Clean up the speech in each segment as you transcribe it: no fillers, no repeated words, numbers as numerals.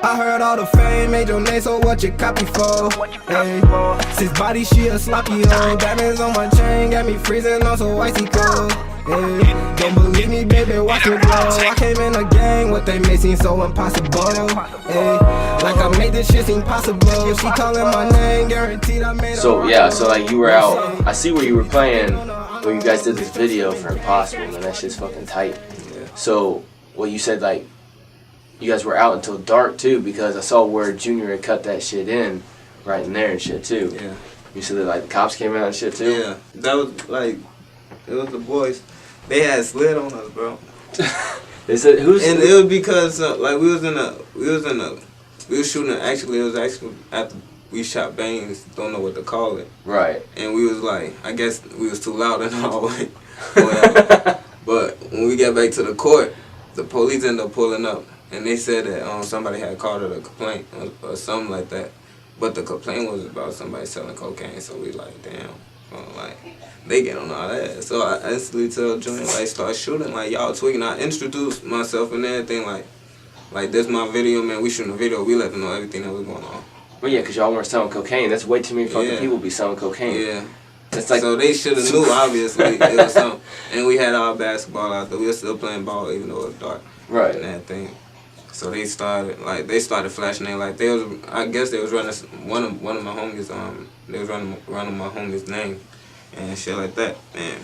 I heard all the fame made your name, so what you copy for? Hey, sis body, she a sloppy hoe. Diamonds on my chain, got me freezing on so icy cold. Hey, don't believe me, baby, watch it blow. I came in a gang, what they made seem so impossible. Hey, like I made this shit seem possible. She calling my name, guaranteed I made. So yeah, so like you were out. I see where you were playing when you guys did this video for Impossible, man. That shit's fucking tight. So well, you said like you guys were out until dark too, because I saw where Junior had cut that shit in right in there and shit too. Yeah. You said that like the cops came out and shit too. Yeah, that was like, it was the boys. They had slid on us, bro. They said who's? And it was because like we was shooting. Actually, it was actually after we shot bangs. Don't know what to call it. Right. And we was like, I guess we was too loud in the hallway. Whatever. But when we got back to the court, the police ended up pulling up, and they said that somebody had called it a complaint or something like that. But the complaint was about somebody selling cocaine. So we like, damn, like. They get on all that. So I instantly tell Junior, like, start shooting, like, y'all tweaking. I introduced myself and everything, like this my video, man. We shooting a video. We let them know everything that was going on. Well, yeah, because y'all weren't selling cocaine. That's way too many fucking people be selling cocaine. Yeah. It's like, so they should have knew, obviously. It was something. And we had our basketball out there. We were still playing ball, even though it was dark. Right. And everything. So they started flashing their light. They was, I guess they was running one of my homies. They was running my homie's name. And shit like that, man.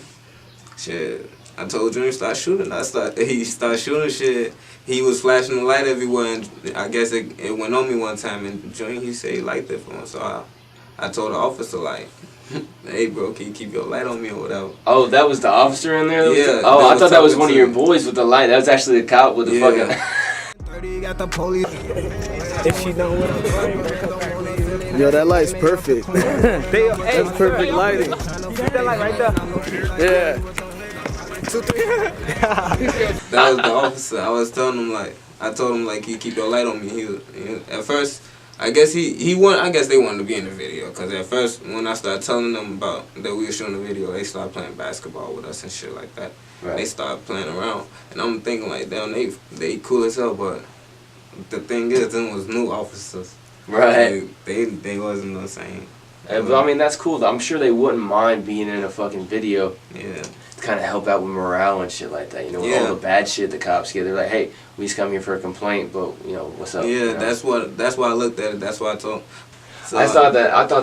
Shit, I told Junior start shooting. He started shooting shit. He was flashing the light everywhere, and I guess it went on me one time. And Junior, he said he liked it for him. So I told the officer like, "Hey, bro, can you keep your light on me or whatever?" Oh, that was the officer in there. Yeah. Oh, I thought that was one of your boys with the light. That was actually the cop with the fucking. 30 got the police. If she know what I'm saying. Yo, that light's perfect. That's perfect lighting. That light right there. Yeah. That was the officer. I was telling him like, I told him like, you keep your light on me. He at first, I guess they wanted to be in the video, cause at first when I started telling them about that we were shooting a video, they started playing basketball with us and shit like that. Right. They started playing around, and I'm thinking like, damn, they cool as hell, but the thing is, them was new officers. Right. They wasn't the same. But I mean, that's cool. I'm sure they wouldn't mind being in a fucking video. Yeah. To kind of help out with morale and shit like that. You know, with all the bad shit the cops get. They're like, hey, we just come here for a complaint, but you know, what's up? Yeah, you know? that's why I looked at it. That's why I told. So, I thought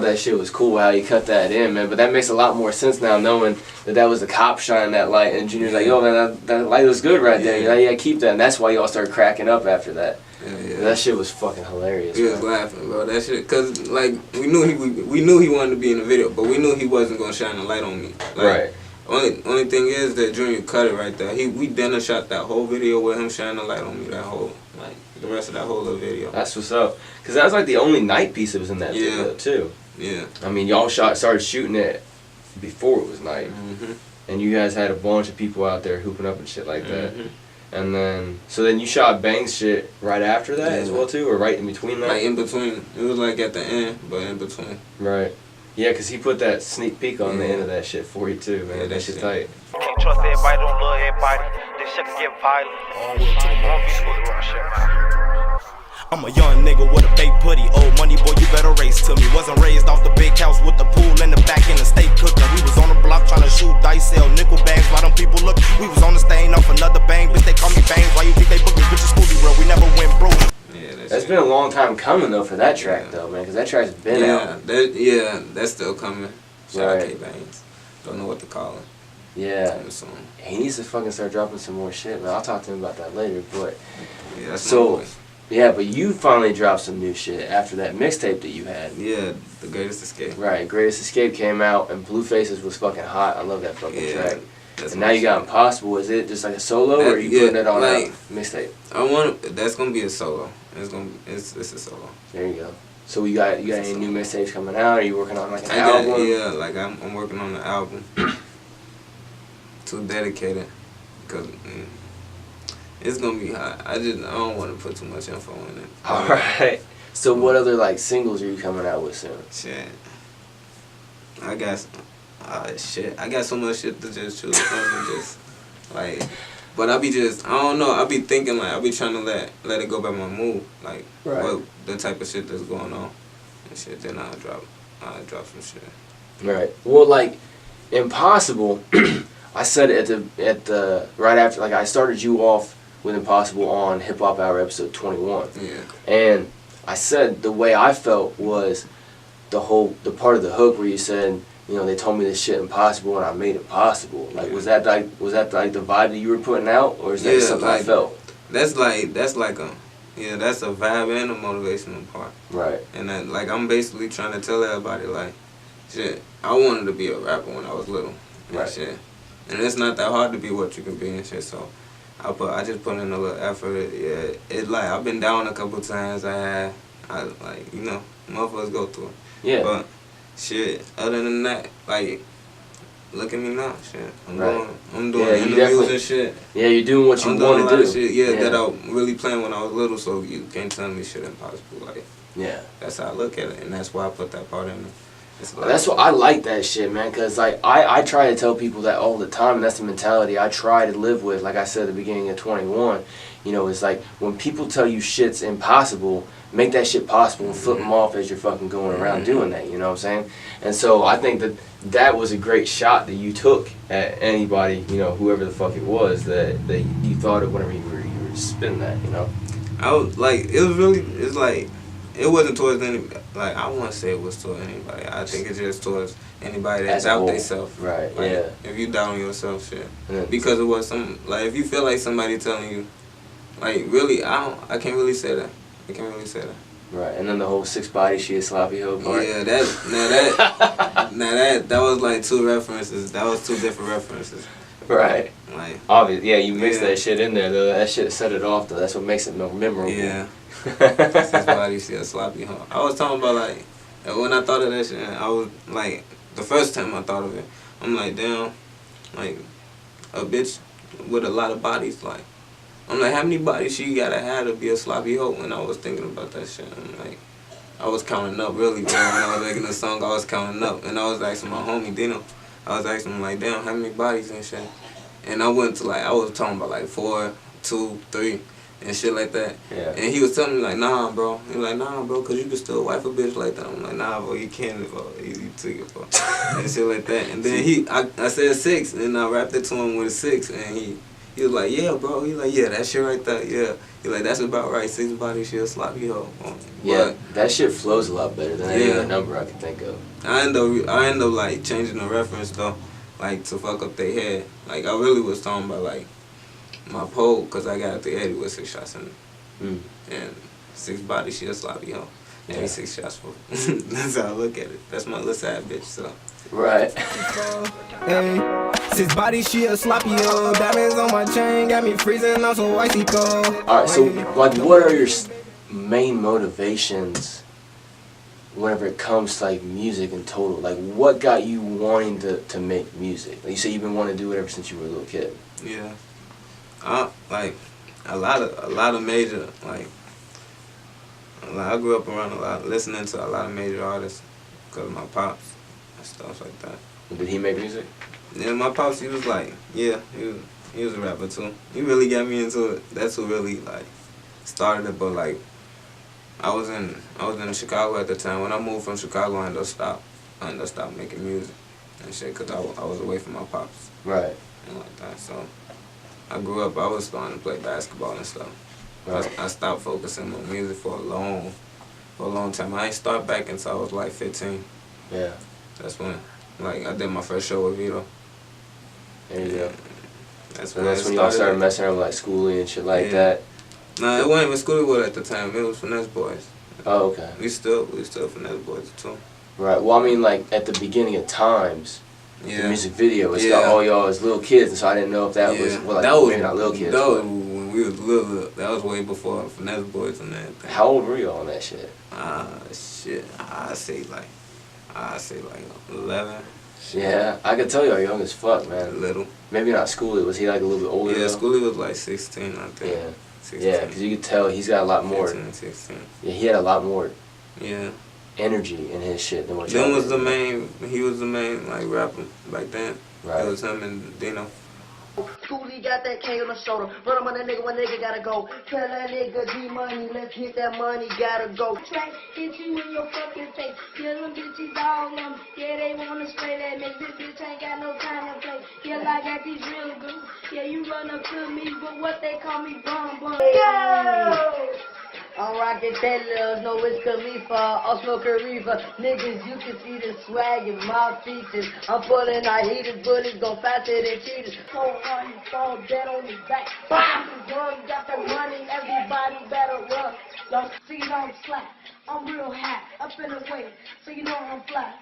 that shit was cool how you cut that in, man. But that makes a lot more sense now, knowing that was the cop shining that light, and Junior's like, yo, man, that light was good right there. You know, yeah, keep that. And that's why y'all started cracking up after that. Yeah. That shit was fucking hilarious. He was laughing, bro. That shit, cause like we knew he wanted to be in the video, but we knew he wasn't gonna shine a light on me. Like, right. Only thing is that Junior cut it right there. We done shot that whole video with him shining a light on me. That whole the rest of that whole little video. That's what's up. Cause that was like the only night piece that was in that video too. Yeah. I mean, y'all started shooting it before it was night, and you guys had a bunch of people out there hooping up and shit like that. And then, so then you shot Bang's shit right after that as well too, or right in between that? Like in between. It was like at the end, but in between. Right. Yeah, because he put that sneak peek on the end of that shit for you too, man. Yeah, that shit's tight. Can't trust everybody, don't love everybody. This shit can get violent. Won't be smooth around shit, man. I'm a young nigga with a big putty. Old money, boy, you better race to me. Wasn't raised off the big house with the pool in the back and the steak cooking. We was on the block trying to shoot dice, sell nickel bags. Why them people look? We was on the stain off another bang. Bitch, they call me bangs. Why you think they book me? Bitch, SKOOLYWORLD. We never went broke. Yeah, that's been a long time coming though for that track though, man. Because that track's been out. That's still coming. Shout out K Bangs. Don't know what to call him. Yeah. He needs to fucking start dropping some more shit, man. I'll talk to him about that later, but yeah, that's so. Yeah, but you finally dropped some new shit after that mixtape that you had. Yeah, The Greatest Escape. Right, Greatest Escape came out, and Blue Faces was fucking hot. I love that fucking track. And now you got Impossible. Is it just like a solo, or are you putting it on a mixtape? That's gonna be a solo. It's a solo. There you go. So you got any new mixtapes coming out? Are you working on like an album? Yeah, like I'm working on the album. Too dedicated, cause. It's gonna be hot. I don't want to put too much info in it. All right. So what other like singles are you coming out with soon? Shit. I got so much shit to just choose from. Just like But I be just, I don't know, I be thinking like, I be trying to let it go by my mood, like what the type of shit that's going on and shit. Then I'll drop some shit. Right. Well, like Impossible, I said it at the right after, like I started you off with Impossible on HipHop Hour episode 21. Yeah. And I said the way I felt was the part of the hook where you said, you know, they told me this shit impossible and I made it possible. Like, was that like the vibe that you were putting out, or is that something like, I felt? That's like that's a vibe and a motivational part. Right. And then, like, I'm basically trying to tell everybody, like, shit, I wanted to be a rapper when I was little. Right. Shit. And it's not that hard to be what you can be and shit. So I just put in a little effort. Yeah. It like I've been down a couple times. I like, you know, motherfuckers go through it. Yeah. But shit, other than that, like, look at me now, shit. I'm doing interviews and shit. Yeah, you're doing what you want to do. I'm doing a lot of shit, that I really planned when I was little, so you can't tell me shit impossible. Like, yeah. That's how I look at it, and that's why I put that part in there. Like, that's what I like that shit, man, because like I try to tell people that all the time, and that's the mentality I try to live with. Like I said at the beginning of 21, you know, it's like when people tell you shit's impossible, make that shit possible and flip them off as you're fucking going around doing that, you know what I'm saying? And so I think that was a great shot that you took at anybody, you know, whoever the fuck it was that you thought of whenever you were spinning that, you know? I was like, it's like, it wasn't towards anybody. Like, I won't say it was towards anybody. I think it's just towards anybody that doubt themselves. Right, like, yeah. If you doubt yourself, shit. Yeah. Because it was like, if you feel like somebody telling you, like, really, I can't really say that. I can't really say that. Right, and then the whole 6 body, she a sloppy hoe part. Yeah, that was like 2 references. That was 2 different references. Right. Like, obvious. Yeah, you mixed that shit in there though. That shit set it off though. That's what makes it more memorable. Yeah. 6 body, she a sloppy hoe. I was talking about, like, when I thought of that shit, I was like, the first time I thought of it, I'm like, damn, like, a bitch with a lot of bodies, like, I'm like, how many bodies she gotta have to be a sloppy hoe? When I was thinking about that shit, I'm like, I was counting up really, bro. When I was making the song, I was counting up. And I was asking my homie, Dino, I was asking him, like, damn, how many bodies and shit? And I went to, like, I was talking about, like, 4, 2, 3, and shit like that. Yeah. And he was telling me, like, nah, bro. He was like, nah, bro, because you can still wife a bitch like that. I'm like, nah, bro, you can't, bro. You took it, bro. And shit like that. And then I said 6, and I rapped it to him with a 6, and he was like, yeah, bro. He like, yeah, that shit right there, yeah. He like, that's about right. 6 bodies, she a sloppy hoe. Yeah, that shit flows a lot better than any other number I can think of. I end up like changing the reference though, like to fuck up their head. Like I really was talking about like my pole, cause I got the 80 with 6 shots in it, and 6 bodies, she a sloppy hoe. And 6 shots for. That's how I look at it. That's my little side bitch. So. Right. Hey, 6 bodies, she a sloppy hoe. Diamonds on my chain got me freezing. I'm so icy cold. All right. So, like, what are your main motivations whenever it comes to like music in total? Like, what got you wanting to make music? Like you say, you've been wanting to do it ever since you were a little kid. Yeah. Like a lot of major like I grew up around listening to a lot of major artists because of my pops and stuff like that. Did he make music? Yeah, my pops, he was like, yeah, he was a rapper too. He really got me into it. That's who really like started it. But like, I was in Chicago at the time. When I moved from Chicago, I ended up stopped making music and shit because I was away from my pops. Right. And like that. So I grew up. I was starting to play basketball and stuff. Right. I stopped focusing on music for a long time. I ain't start back until I was like 15. Yeah. That's when, like, I did my first show with Vito. There you go. That's when y'all started messing around with like Schooly and shit like that. Nah, it wasn't even SKOOLYWORLD at the time. It was Finesse Boys. Oh, okay. We still Finesse Boys too. Right. Well, I mean, like at the beginning of Times, the music video, it's got all y'all as little kids, and so I didn't know if that was maybe not little kids. That was when we was little. That was way before Finesse Boys and everything. How old were you on that shit? Shit. I say like 11. Yeah, I could tell y'all young as fuck, man. Little. Maybe not Schooly. Was he like a little bit older? Yeah, Schooly was like 16, I think. Yeah. 16. Yeah, because you could tell he's got a lot more. 15, 16. Yeah, he had a lot more. Yeah. Energy in his shit than what He was the main like rapper back then. Right. It was him and Dino. Schoolie got that K on the shoulder. Run up on that nigga when nigga gotta go. Tell that nigga G-Money, let's get that money, gotta go. Track, hit you in your fucking face. Kill them bitches all on me. Yeah, they wanna spray that mix. This bitch ain't got no time to play. Yeah, I got these real goons. Yeah, you run up to me, but what they call me, bum bum. Yo! I'm rockin' that love, no it's Khalifa, I'll smoke a reefer. Niggas, you can see the swag in my features. I'm pulling out heated bullets, go faster than cheaters. So hard you fall dead on your back. Fucking gun, got the money, everybody better run. Y'all see I'm slack, I'm real high, up in the way, so you know I'm fly.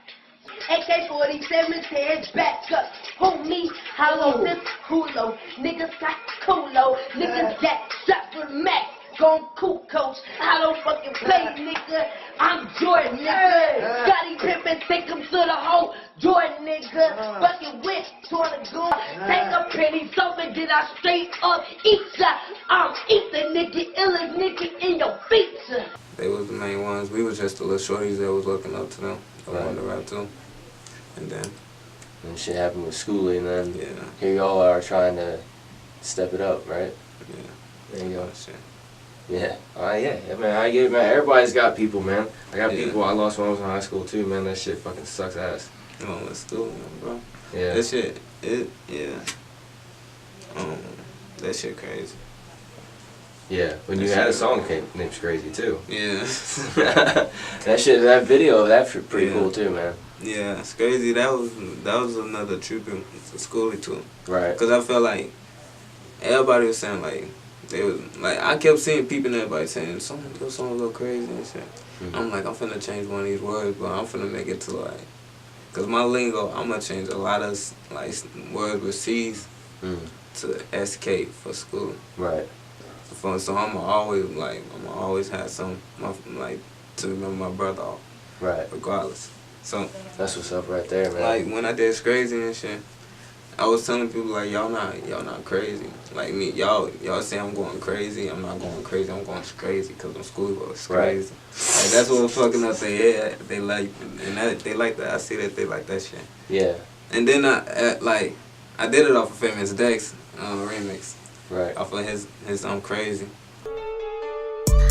AK-47 heads back up. Who me? Hollow this culo. Niggas got culo. Niggas got shot for Mac. Gon' cool coach. I don't fucking play, nigga. I'm Jordan, nigga. Scotty Pippen, take him to the hole. Jordan, nigga. Fucking whip, toward the goon. Take a penny, something did I straight up eat ya. I'm eat the nigga, illest nigga in your feature. They was the main ones. We was just the little shorties that was looking up to them. I wanted to rap to them. And then shit happened with Schooly, and then yeah, here y'all are trying to step it up, right? Yeah. There you go. Shit. Yeah. Yeah. I mean, I get it, man. Everybody's got people, man. I got Yeah. people I lost when I was in high school too, man. That shit fucking sucks ass. Oh, let's go, bro. Yeah. That shit, that shit crazy. Yeah. When you That had a shit- song named Crazy too. Yeah. that video, that's pretty Yeah. cool too, man. Yeah, it's crazy. That was another tribute to Schooly too. Right. Cause I felt like everybody was saying like they was like I kept seeing people and everybody saying your song go crazy and shit. Mm-hmm. I'm like I'm finna change one of these words, but I'm finna make it to like, cause my lingo I'm gonna change a lot of like words with C's to SK for school. Right. So I'm always have some like to remember my brother off. Right. Regardless. So that's what's up right there, man. Like when I did Crazy and shit, I was telling people like y'all not crazy. Like me, y'all say I'm going crazy. I'm not going crazy. I'm going crazy because I'm SKOOLYWORLD. Crazy. Like that's what was fucking up their head. They like and they like that. I see that they like that shit. Yeah. And then I did it off of Famous Dex remix. Right. Off of his I'm Crazy.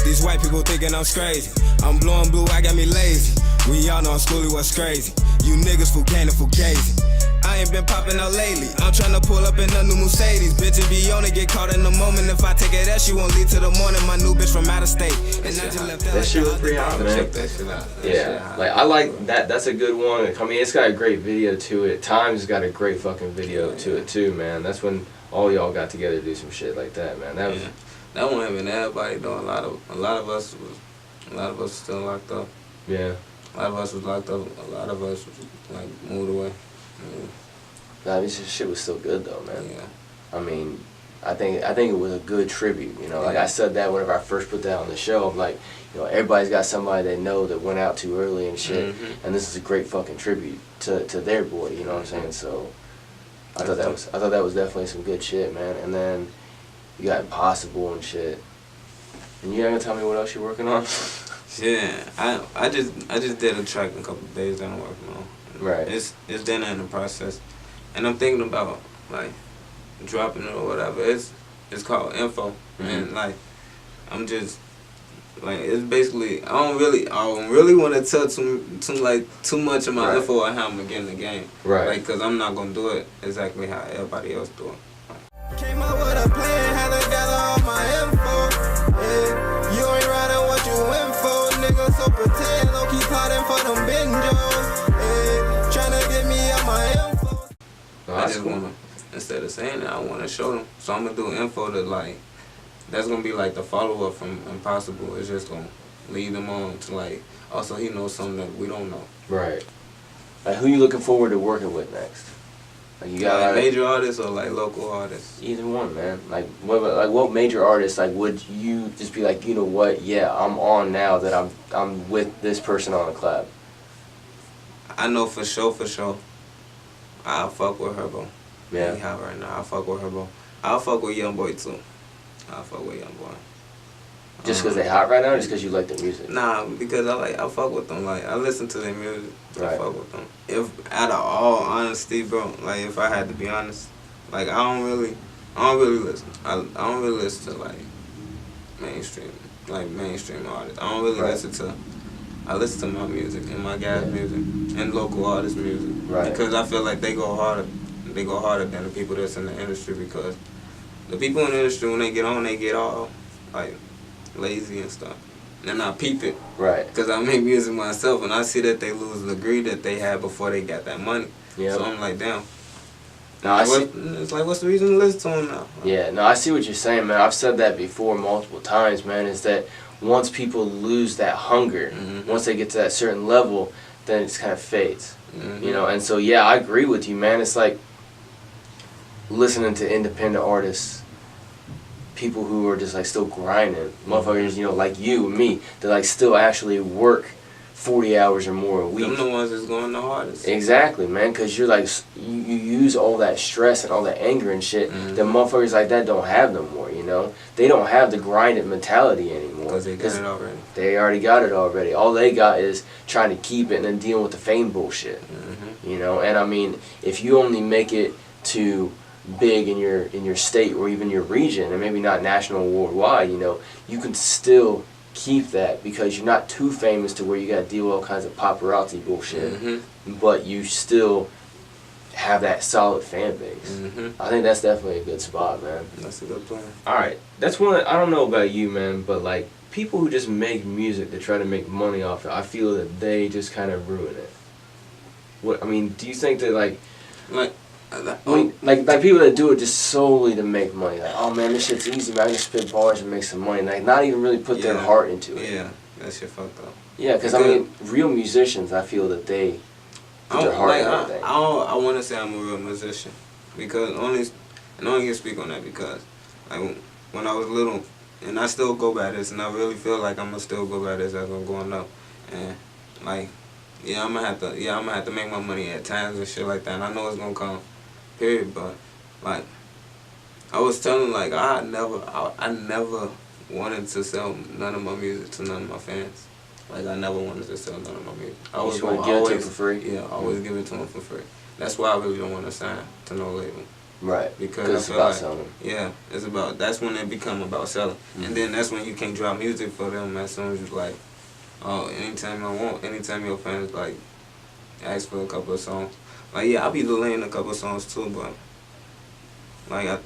These white people thinking I'm crazy. I'm blowing blue, I got me lazy. We all know SKOOLYWORLD's crazy. You niggas Fugazi and Fugazi. I ain't been popping out lately. I'm trying to pull up in a new Mercedes. Bitches be on it, get caught in the moment. If I take it out, she won't leave till the morning. My new bitch from out of state. And I just left that shit was pretty hot, man. Check that shit out. Yeah, like I like that. That's a good one. I mean, it's got a great video to it. Time's got a great fucking video to it too, man. That's when all y'all got together to do some shit like that, man. That was that one having everybody though. A lot of us was still locked up. Yeah. A lot of us was locked up. A lot of us was like moved away. Yeah. Nah, this shit was still good though, man. Yeah. I mean, I think it was a good tribute. You know, like I said that whenever I first put that on the show. I'm like, you know, everybody's got somebody they know that went out too early and shit, and this is a great fucking tribute to their boy. You know what I'm saying? So I thought that was definitely some good shit, man. And then you got Impossible and shit. And you ain't gonna tell me what else you're working on? Yeah, I just did a track in a couple of days that I'm working on. Right. It's done in the process, and I'm thinking about like dropping it or whatever. It's called Info, and like I'm just like it's basically I don't really want to tell too much of my info on how I'm gonna get in the game. Right. Like, cause I'm not gonna do it exactly how everybody else do it. Came up with a plan, had to gather all my info. Yeah. You ain't riding what you in for, nigga, so pretend. Low key plotting for them binjos. Yeah. Tryna get me out my info. Oh, I just cool. wanna, instead of saying that, I wanna show them. So I'm gonna do info that like, that's gonna be like the follow up from Impossible. It's just gonna lead them on to like, also he knows something that we don't know. Right. Like, who you looking forward to working with next? Like, you got like major artists or like local artists? Either one, man. Like what major artists like would you just be like, you know what? Yeah, I'm on now that I'm with this person on a collab. I know for sure. I'll fuck with Herbo. Yeah. He hot right now. I'll fuck with Herbo. I'll fuck with Young Boy too. I'll fuck with Young Boy. Just because they hot right now, or just because you like their music? Nah, because I fuck with them. Like, I listen to their music. Right. I fuck with them. If, out of all honesty, bro, like, if I had to be honest, like, I don't really I don't really listen. I don't really listen to like mainstream artists. I don't really listen to. I listen to my music and my guys' music and local artists' music because I feel like they go harder. They go harder than the people that's in the industry because the people in the industry when they get on, they get all like lazy and stuff. And I peep it because I make music myself and I see that they lose the greed that they had before they got that money. So I'm like, damn. No, it's like, what's the reason to listen to them now? Yeah, no, I see what you're saying, man. I've said that before multiple times, man, is that once people lose that hunger, once they get to that certain level, then it just kind of fades. You know, and so, yeah, I agree with you, man. It's like listening to independent artists, people who are just, like, still grinding. Motherfuckers, you know, like you and me, that, like, still actually work 40 hours or more a week. Them the ones that's going the hardest. Exactly, man, because you're like, you use all that stress and all that anger and shit. The motherfuckers like that don't have no more, you know? They don't have the grinded mentality anymore. Because they got it already. They already got it already. All they got is trying to keep it and then dealing with the fame bullshit. You know, and I mean, if you only make it to big in your state or even your region, and maybe not national or worldwide, you know, you can still keep that because you're not too famous to where you got to deal with all kinds of paparazzi bullshit, but you still have that solid fan base. I think that's definitely a good spot, man. That's a good plan. All right, that's one. I don't know about you, man, but like people who just make music to try to make money off it, I feel that they just kind of ruin it. What I mean, do you think that like people that do it just solely to make money, like, oh man, this shit's easy, man, I can spit bars and make some money, like not even really put their heart into it. Yeah, that shit fucked up. Yeah, because I mean, real musicians, I feel that they put their heart into everything. I want to say I'm a real musician because only can speak on that because like when I was little, and I still go by this, and I really feel like I'm gonna still go by this as I'm going up, and like I'm gonna have to make my money at times and shit like that, and I know it's gonna come. Period, but like I was telling, like I never wanted to sell none of my music to none of my fans. Like I never wanted to sell none of my music. I was going to give it to them for free. Yeah, always give it to them for free. That's why I really don't want to sign to no label. Right. Because it's about selling. Yeah, it's about. That's when it become about selling, and then that's when you can't drop music for them as soon as you like. Oh, anytime I want, anytime your fans like ask for a couple of songs. Like, yeah, I'll be delaying a couple of songs too, but like,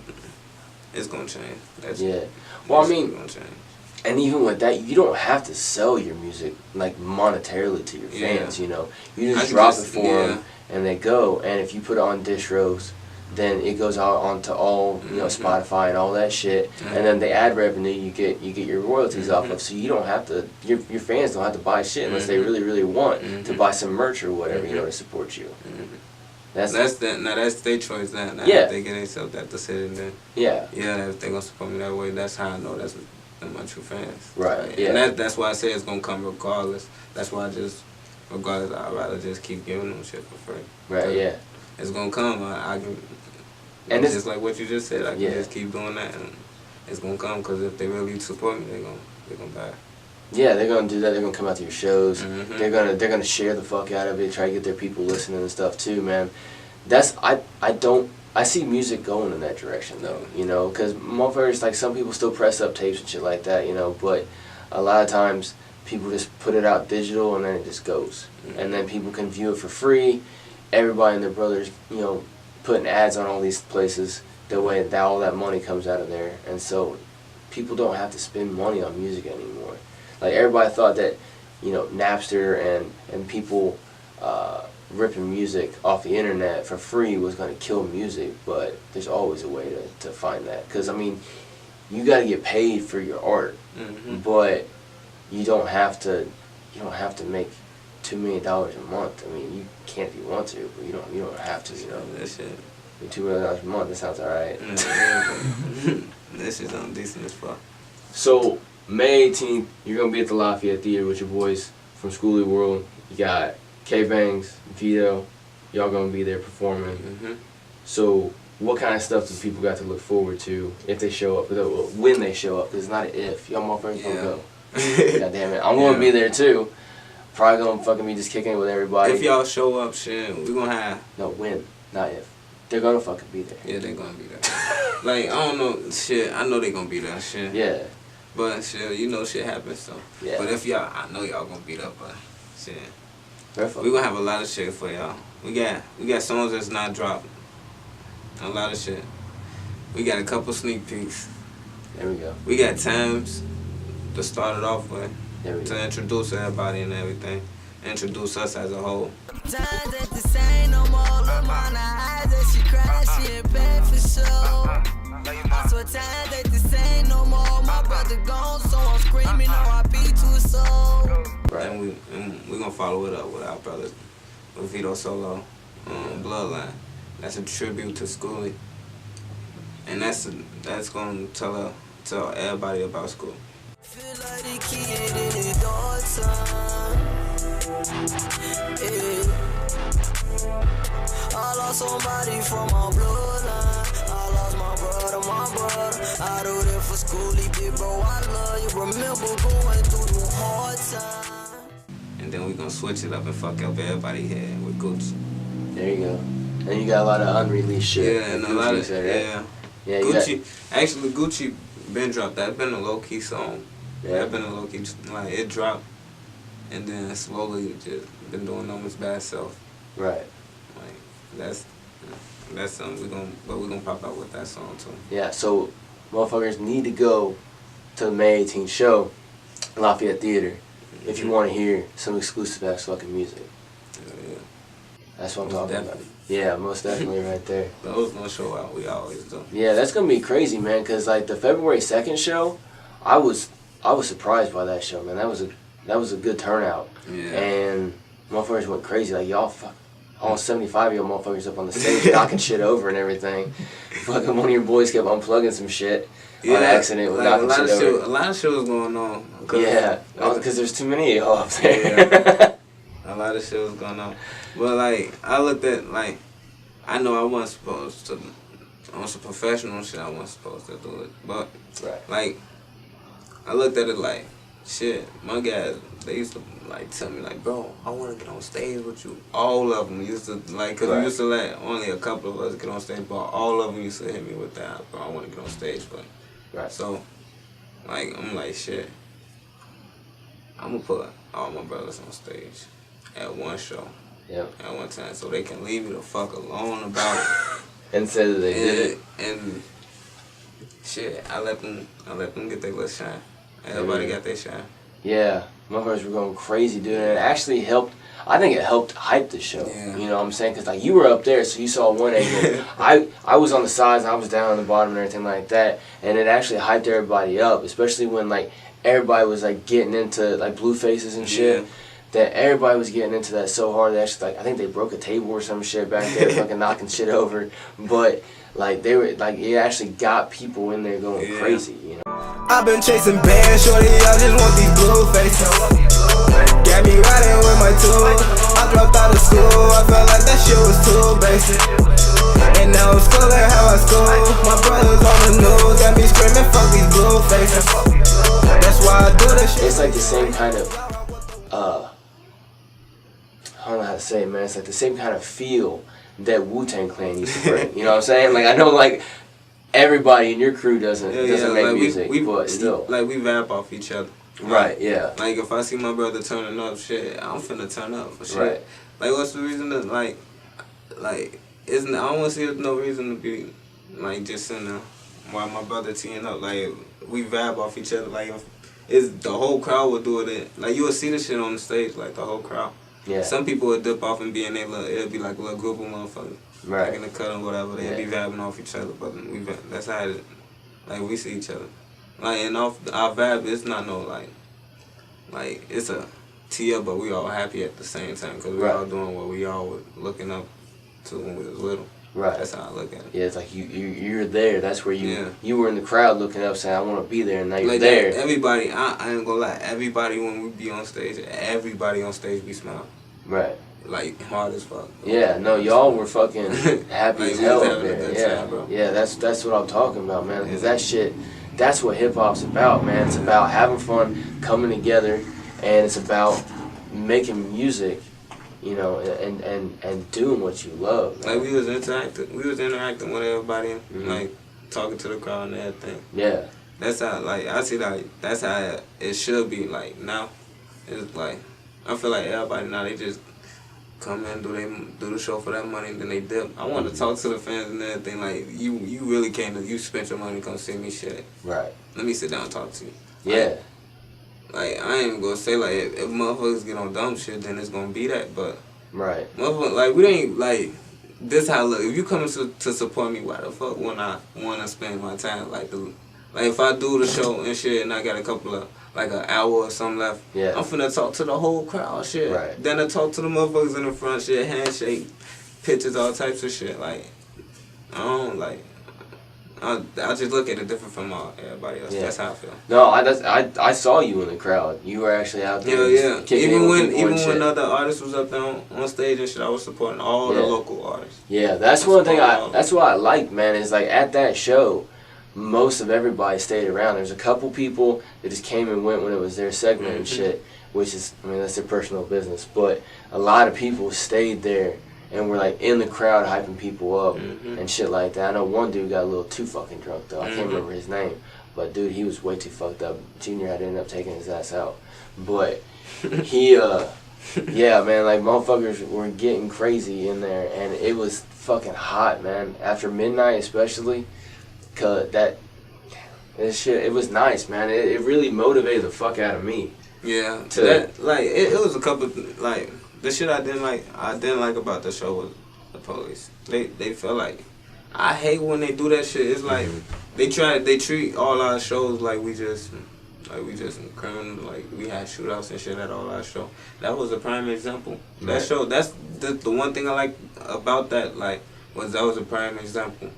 it's gonna change. Well, I mean, and even with that, you don't have to sell your music like monetarily to your fans. You know, you just drop it for them, and they go. And if you put it on distros, then it goes out onto all Spotify and all that shit. And then the ad revenue you get your royalties off of. So you don't have to. Your fans don't have to buy shit unless they really want to buy some merch or whatever, to support you. That's their choice. Now if they get themselves that to sit in there. If they gonna support me that way, that's how I know that's my true fans. Right. And that's why I say it's gonna come regardless. That's why regardless, I'd rather just keep giving them shit for free. Right. Yeah. It's gonna come. I can. And it's just like what you just said. I can just keep doing that, and it's gonna come. Because if they really support me, they're gonna buy. Yeah, they're gonna do that. They're gonna come out to your shows. They're gonna share the fuck out of it. Try to get their people listening and stuff too, man. I see music going in that direction though, because motherfuckers, like some people still press up tapes and shit like that, but a lot of times people just put it out digital and then it just goes, and then people can view it for free. Everybody and their brothers, putting ads on all these places. The way that all that money comes out of there, and so people don't have to spend money on music anymore. Like everybody thought that, Napster and people ripping music off the internet for free was going to kill music, but there's always a way to find that. Because I mean, you got to get paid for your art, but you don't have to make $2 million a month. I mean, you can if you want to, but you don't have to. That shit. $2 million a month. That sounds alright. That shit's on decent as fuck. So May 18th, you're gonna be at the Lafayette Theater with your boys from SKOOLYWORLD. You got K-Bangs, Vito. Y'all gonna be there performing. So what kind of stuff do people got to look forward to if they show up? When they show up? Because it's not an if. Y'all motherfuckers gonna go. God damn it. I'm gonna be there too. Probably gonna fucking be just kicking it with everybody. If y'all show up, shit, we gonna have. No, when, not if. they're gonna fucking be there. Yeah, they're gonna be there. Like, I don't know, shit, I know they're gonna be there, shit. Yeah. But, shit, you know shit happens, so. Yeah. But if y'all, I know y'all gonna beat up, but, shit. Perfect. We gonna have a lot of shit for y'all. We got songs that's not dropped. A lot of shit. We got a couple sneak peeks. There we go. We got times to start it off with. There we go. To introduce everybody and everything. Introduce us as a whole. Times that the same no more. Look on her eyes that she cry, she in bed for sure. I swear times that the same no more. My brother gone, so I'm screaming R.I.P. to his soul. Right. And we gonna follow it up with our brothers, with Vito Solo, Bloodline. That's a tribute to Skooly. And that's gonna tell everybody about Skool. Feel like the kid in his daughter. I lost somebody from my bloodline. I lost my brother. I do that for Skooly, big bro. I love you. Remember going through the hard time. And then we gonna switch it up and fuck up everybody head with Gucci. There you go. And you got a lot of unreleased shit. Yeah, and a lot of Yeah, Gucci. Actually, Gucci been dropped. That's been a low key song. Yeah. That been a low key, like it dropped, and then slowly just been doing on its bad self. Right. Like that's something we gonna pop out with that song too. Yeah. So, motherfuckers need to go to the May 18th show, Lafayette Theater, if you want to hear some exclusive ass fucking music. Yeah. That's what I'm talking about. Yeah, most definitely right there. Those gonna show out. We always do. Yeah, that's gonna be crazy, man. Cause like the February 2nd show, I was surprised by that show, man. That was a good turnout. Yeah. And motherfuckers went crazy. Like y'all, all 75 of y'all motherfuckers up on the stage knocking shit over and everything. Fucking one of your boys kept unplugging some shit on accident with knocking shit over. A lot of shows going on. Yeah, because there's too many of y'all up there. Yeah. A lot of shit was going on. But, like, I looked at, like, I know I wasn't supposed to, on some professional shit, I wasn't supposed to do it. But, like, I looked at it like, shit, my guys, they used to, like, tell me, like, bro, I want to get on stage with you. All of them used to, like, because we used to let only a couple of us get on stage, but all of them used to hit me with that, bro, I want to get on stage. But, so, like, I'm like, shit, I'm going to put all my brothers on stage at one show. Yep. At one time, so they can leave me the fuck alone about it. And say that they did it. And shit, I let them get their little shine. Everybody got their shine. Yeah, motherfuckers were going crazy, dude. And it actually helped. I think it helped hype the show. Yeah. You know what I'm saying? Because like you were up there, so you saw one angle. I was on the sides, and I was down on the bottom and everything like that. And it actually hyped everybody up, especially when like everybody was like getting into like blue faces and shit. Yeah. That everybody was getting into that so hard. They actually like I think they broke a table or some shit back there, fucking knocking shit over. But like they were like it actually got people in there going crazy. You know. I've been chasing bands, shorty. I just want these blue faces. Got me riding with my tool. I dropped out of school. I felt like that shit was too basic. And now I'm schooling how I school. My brothers on the news got me screaming, fuck these blue faces. That's why I do this shit. It's like the same kind of I don't know how to say it, man. It's like the same kind of feel that Wu-Tang Clan used to bring. You know what I'm saying? Like I know, like everybody in your crew doesn't make like music, but still, like we vibe off each other. Right? Yeah. Like if I see my brother turning up, shit, I'm finna turn up for shit. Right. Like what's the reason to like isn't I don't want to see there's no reason to be like just sitting there while my brother teeing up. Like we vibe off each other. Like it's the whole crowd would do it. Like you would see the shit on the stage, like the whole crowd. Yeah. Some people would dip off and be in their little, it'll be like a little group of motherfuckers. Right. Like in the cut or whatever, they'd be vibing off each other, but that's how it, like we see each other. Like and off our vibe, it's not no like it's a tear, but we all happy at the same time because we all doing what we all were looking up to when we was little. Right. That's how I look at it. Yeah, it's like you're there. That's where you were in the crowd looking up saying, I want to be there, and now you're like there. Everybody, I ain't gonna lie, everybody when we be on stage, everybody on stage be smiling. Right. Like hard as fuck. Yeah, no, y'all were fucking happy like, as hell up having a there. good Yeah, time, bro. Yeah, that's what I'm talking about, man. Because that shit, that's what hip hop's about, man. It's about having fun, coming together, and it's about making music. you know, and doing what you love, man. Like we was interacting with everybody, like talking to the crowd and everything. Yeah. That's how, like, I see, like, that's how it should be, like, now. It's like, I feel like everybody now, they just come in, do the show for that money, and then they dip. I want to talk to the fans and everything, like, you really came to, you spent your money to come see me, shit. Right. Let me sit down and talk to you. Yeah. Like, I ain't even gonna say, like, if motherfuckers get on dumb shit, then it's gonna be that, but. Right. Motherfuckers, like, we ain't, like, this how I look. If you coming to support me, why the fuck wouldn't I want to spend my time, like, if I do the show and shit and I got a couple of, like an hour or something left, I'm finna talk to the whole crowd, shit. Right. Then I talk to the motherfuckers in the front, shit, handshake, pictures, all types of shit. Like, I don't, like, I just look at it different from everybody else. Yeah. That's how I feel. No, I saw you in the crowd. You were actually out there. Yeah. Even when shit. other artists was up there on stage and shit, I was supporting all the local artists. Yeah, that's one thing that's what I like, man, is like at that show, most of everybody stayed around. There's a couple people that just came and went when it was their segment and shit, which is, I mean, that's their personal business. But a lot of people stayed there and were like in the crowd hyping people up and shit like that. I know one dude got a little too fucking drunk though. I can't remember his name, but dude, he was way too fucked up. Junior had to end up taking his ass out. But he, yeah, man, like motherfuckers were getting crazy in there, and it was fucking hot, man. After midnight, especially. Cause this shit, it was nice, man. It really motivated the fuck out of me. Yeah, it was a couple, like, the shit I didn't like about the show was the police. They felt like, I hate when they do that shit. It's like they treat all our shows like we just criminal, like we had shootouts and shit at all our show. That was a prime example. That show, that's the one thing I like about that, like, was that was a prime example.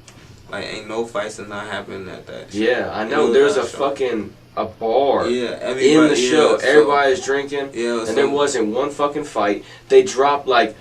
Like, ain't no fights and not happening at that shit. Yeah, I know. There's a fucking bar in the show. Everybody's drinking, and there wasn't one fucking fight. They dropped like,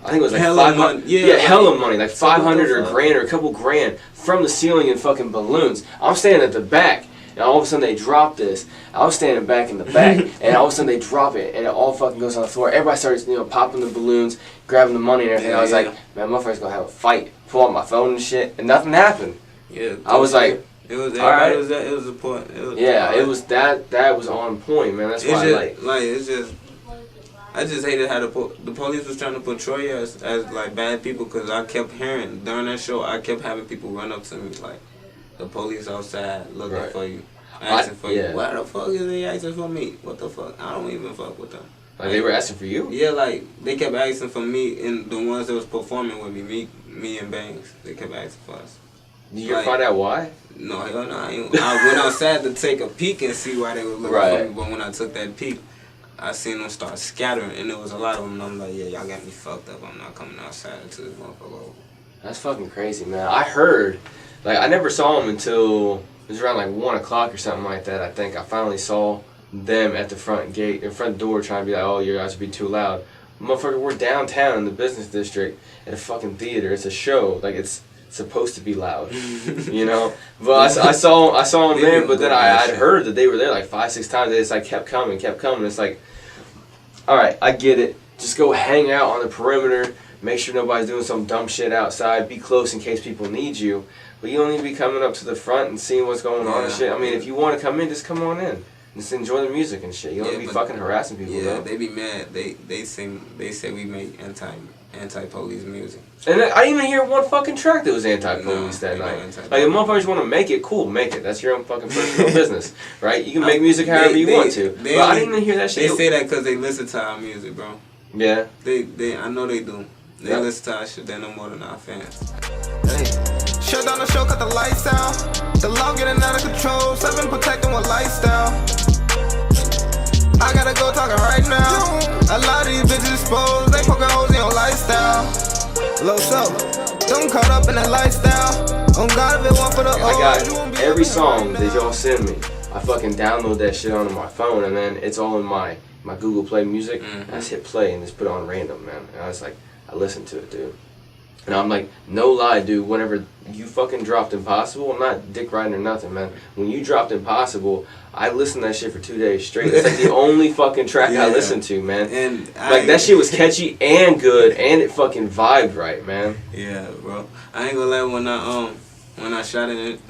I think it was like hella money, like 500 or grand or a couple grand from the ceiling in fucking balloons. I'm standing at the back, and all of a sudden they drop this. I was standing back in the back, and all of a sudden they drop it, and it all fucking goes on the floor. Everybody starts, popping the balloons, grabbing the money and everything. I was like, man, motherfucker's gonna have a fight. Pull out my phone and shit, and nothing happened. Yeah, I was like, it was all right. It was a point. It was that was on point, man. That's why it's just. I just hated how the police was trying to portray us as like bad people, because I kept hearing during that show, I kept having people run up to me like, the police outside looking for you, asking for you. Why the fuck is they asking for me? What the fuck? I don't even fuck with them. Like they were asking for you? Yeah, like they kept asking for me, and the ones that was performing with me and Bangs, they kept asking for us. Did you find out why? No, hell no. I went outside to take a peek and see why they were looking for me, but when I took that peek, I seen them start scattering, and there was a lot of them, and I'm like, yeah, y'all got me fucked up. I'm not coming outside until this motherfucker over. That's fucking crazy, man. I heard, like, I never saw them until it was around like 1 o'clock or something like that. I think I finally saw them at the front door trying to be like, oh, you guys would be too loud. Motherfucker, we're downtown in the business district at a fucking theater. It's a show. Like, it's supposed to be loud, But I saw them there, but then I'd heard that they were there like 5-6 times. They just like kept coming. It's like, all right, I get it. Just go hang out on the perimeter. Make sure nobody's doing some dumb shit outside. Be close in case people need you. But you don't need to be coming up to the front and seeing what's going on and shit. I mean, if you want to come in, just come on in. Just enjoy the music and shit. You don't be fucking harassing people. Yeah, they be mad. They say we make anti-police music. And I didn't even hear one fucking track that was anti-police that night. Like, if motherfuckers want to make it, cool, make it. That's your own fucking personal business, right? You can make music however you want to. But I didn't even hear that shit. They say that because they listen to our music, bro. Yeah. I know they do. They listen to our shit. They know more than our fans. Hey. Shut down the show, cut the lights out. The law getting out of control. 7 protecting with lifestyle. I gotta go talking right now. A lot of these bitches exposed. They poking holes in your lifestyle. Loso, don't caught up in that lifestyle. On God, if it want for the I got every song that y'all send me. I fucking download that shit onto my phone, and then it's all in my Google Play Music. I just hit play and just put it on random, man. And I was like, I listened to it, dude. And I'm like, no lie, dude, whenever you fucking dropped Impossible, I'm not dick riding or nothing, man. When you dropped Impossible, I listened to that shit for 2 days straight. It's like the only fucking track I listened to, man. And like, that shit was catchy and good, and it fucking vibed right, man. Yeah, bro. I ain't gonna lie, when I shot it,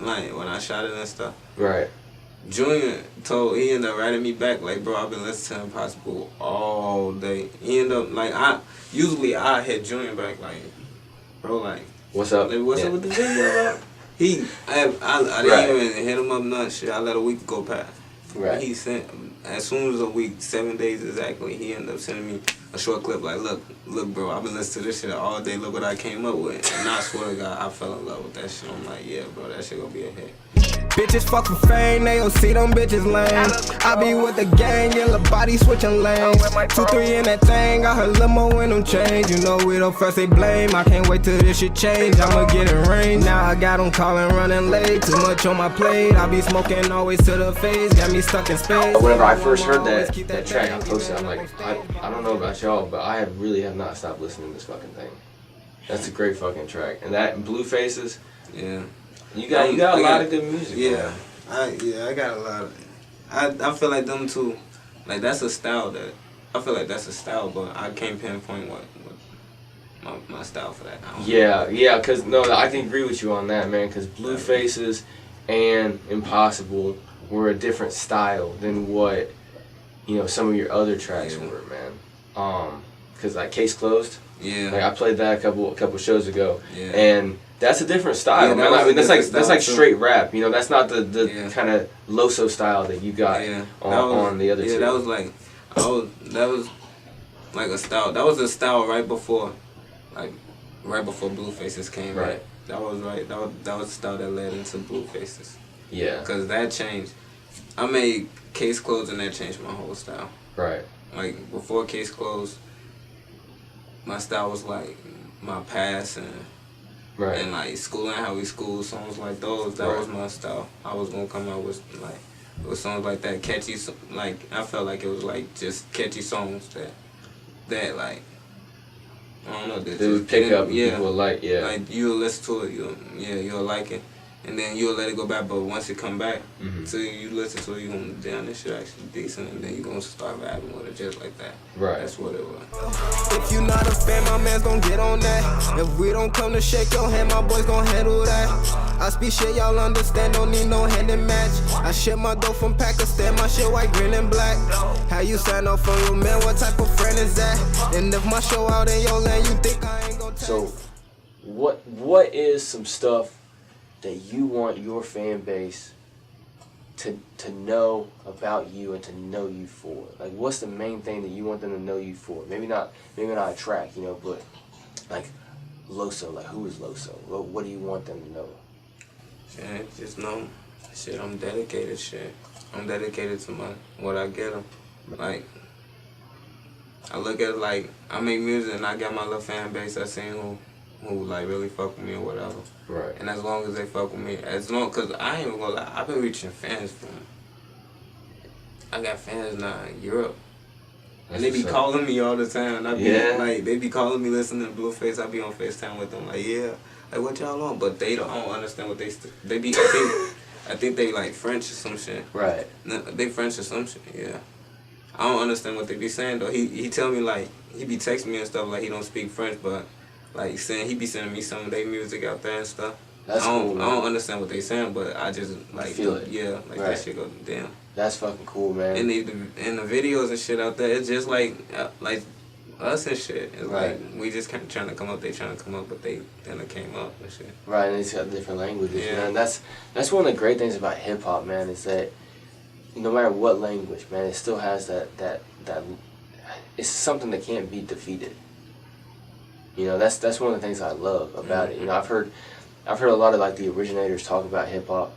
and stuff. Right. Junior he ended up writing me back, like, bro, I've been listening to Impossible all day. He ended up, like, I hit Junior back, like, bro, like, what's up? Like, what's up with the video, bro? I didn't even hit him up, none shit. I let a week go past. Right. He sent, as soon as a week, 7 days exactly, he ended up sending me a short clip, like, look, bro, I've been listening to this shit all day, look what I came up with. And I swear to God, I fell in love with that shit. I'm like, yeah, bro, that shit gonna be a hit. Bitches fuck for fame, they don't see them bitches lame. I be with the gang, yellow body switching lanes. 2, 3 in that thing, got her limo in them change. You know we the first they blame, I can't wait till this shit change. I'ma get in range, now I got them calling running late. Too much on my plate, I be smoking always to the face. Got me stuck in space. Whenever I first heard that track I posted, I'm like, I don't know about y'all, but I really have not stopped listening to this fucking thing. That's a great fucking track. And that Blue Faces, yeah. You got a lot of good music. Yeah, I got a lot of. I feel like them two, like that's a style that I feel like that's a style, but I can't pinpoint what my style for that. Yeah, cause no, I can agree with you on that, man. Cause Blue Faces and Impossible were a different style than what some of your other tracks were, man. Cause like Case Closed. Yeah. Like I played that a couple shows ago. Yeah. And that's a different style, man. I mean, that's like straight rap. That's not the kind of Loso style that you got on the other two. Yeah, that was like a style. That was a style right before Blue Faces came. Right. That was right. That was the style that led into Blue Faces. Yeah. Because that changed. I made Case Closed and that changed my whole style. Right. Like before Case Closed, my style was like my past and like schooling how we school, songs like those. That was my style. I was gonna come out with songs like that, catchy. Like I felt like it was like just catchy songs that like I don't know. That would pick up. People like Like you'll listen to it. You'll like it. And then you'll let it go back, but once it come back, so you listen to it, you're going to, damn, this shit actually decent, and then you're going to start vibing with it just like that. Right. That's what it was. If you not a fan, my man's gon' get on that. If we don't come to shake your hand, my boys gon' handle that. I speak shit, y'all understand, don't need no hand in match. I ship my dough from Pakistan, my shit white, green, and black. How you sign off on your man, what type of friend is that? And if my show out in your land, you think I ain't gon' tell you? So, what is some stuff that you want your fan base to know about you and to know you for? Like, what's the main thing that you want them to know you for? Maybe not a track, but like Loso, like who is Loso? What do you want them to know? Shit, just know, shit, I'm dedicated, I'm dedicated to what I get them. Like, I look at it like, I make music and I got my little fan base, I seen who like really fuck with me or whatever. Right. And as long as they fuck with me, cause I ain't even gonna lie, I've been reaching fans I got fans now in Europe. And they be calling me all the time. And they be calling me listening to Blueface. I be on FaceTime with them like, like what y'all on? But they don't understand what they be, I think they like French or some shit. Right. They French or some shit, yeah. I don't understand what they be saying though. He tell me like, he be texting me and stuff like he don't speak French, but like he be sending me some of their music out there and stuff. That's cool, man. I don't understand what they saying, but I just like feel it. Yeah, like that shit go damn. That's fucking cool, man. And the videos and shit out there, it's just like us and shit. It's like we just kind of trying to come up. They trying to come up, but they never came up and shit. Right, and it's got different languages, man. That's one of the great things about hip hop, man. Is that no matter what language, man, it still has that it's something that can't be defeated. That's one of the things I love about it. I've heard a lot of like the originators talk about hip hop,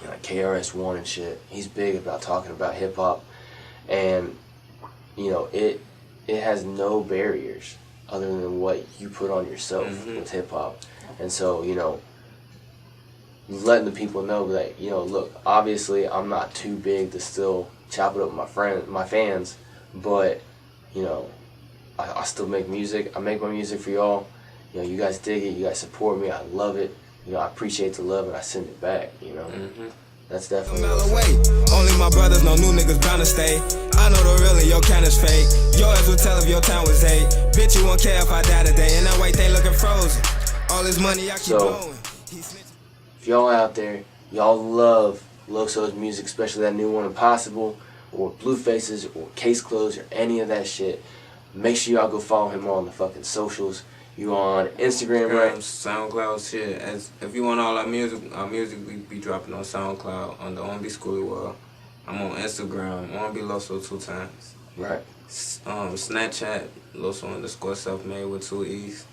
like KRS-One and shit. He's big about talking about hip hop, and it has no barriers other than what you put on yourself with hip hop. And so letting the people know that look, obviously I'm not too big to still chop it up with my fans, but I still make music. I make my music for y'all, You know, you guys dig it, you guys support me, I love it. You know, I appreciate the love and I send it back, you know. That's definitely away. Only my brothers know new niggas bound to stay. I know the real and your count is fake. Yours will tell if your time was 8. Bitch, you won't care if I die today. And that white thing looking frozen. All this money I keep blowing. If y'all out there, y'all love Loso's music, especially that new one, Impossible, or Bluefaces, or Case Closed, or any of that shit, make sure y'all go follow him on the fucking socials. You on Instagram, right? SoundCloud, shit. If you want all our music we be dropping on SoundCloud on the OMB SKOOLYWORLD. I'm on Instagram, OMB Loso 2 times. Right. Snapchat, Loso_selfmade with 2 E's.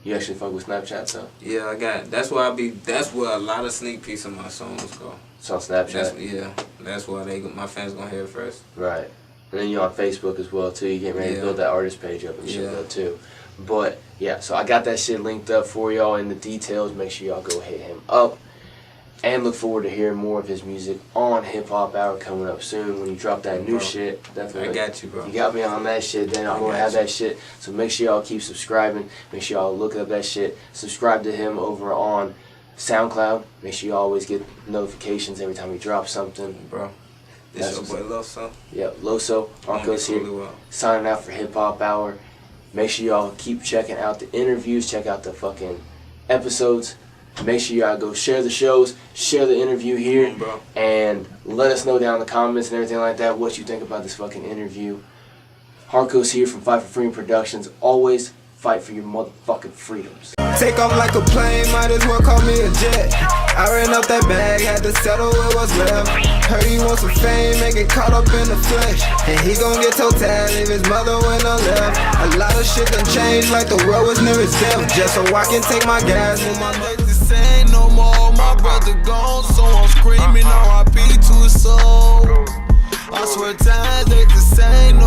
You actually fuck with Snapchat, though? Yeah, I got. That's where a lot of sneak peeks of my songs go. It's on Snapchat. That's why my fans gonna hear it first. Right. And then you're on Facebook as well too. You getting ready to build that artist page up and shit though too. But yeah, so I got that shit linked up for y'all in the details. Make sure y'all go hit him up. And look forward to hearing more of his music on HipHop Hour coming up soon when you drop that new shit. Definitely. I got you, bro. You got me on that shit, then I'm gonna have that shit. So make sure y'all keep subscribing. Make sure y'all look up that shit. Subscribe to him over on SoundCloud. Make sure you always get notifications every time he drops something. Bro. This your boy Loso. Yep, Loso. Harkos here. Signing out for HipHop Hour. Make sure y'all keep checking out the interviews. Check out the fucking episodes. Make sure y'all go share the shows, share the interview here, and let us know down in the comments and everything like that what you think about this fucking interview. Harkos here from Fight4Freedom Productions. Always fight for your motherfucking freedoms. Take off like a plane, might as well call me a jet. I ran up that bag, had to settle with what's left. Heard he wants some fame, make it caught up in the flesh. And he gon' get toe tag, leave his mother when I left. A lot of shit done changed, like the world was near its death. Just so I can take my gas with my This ain't no more, my brother gone, so I'm screaming R.I.P. to his soul. I swear times ain't the same no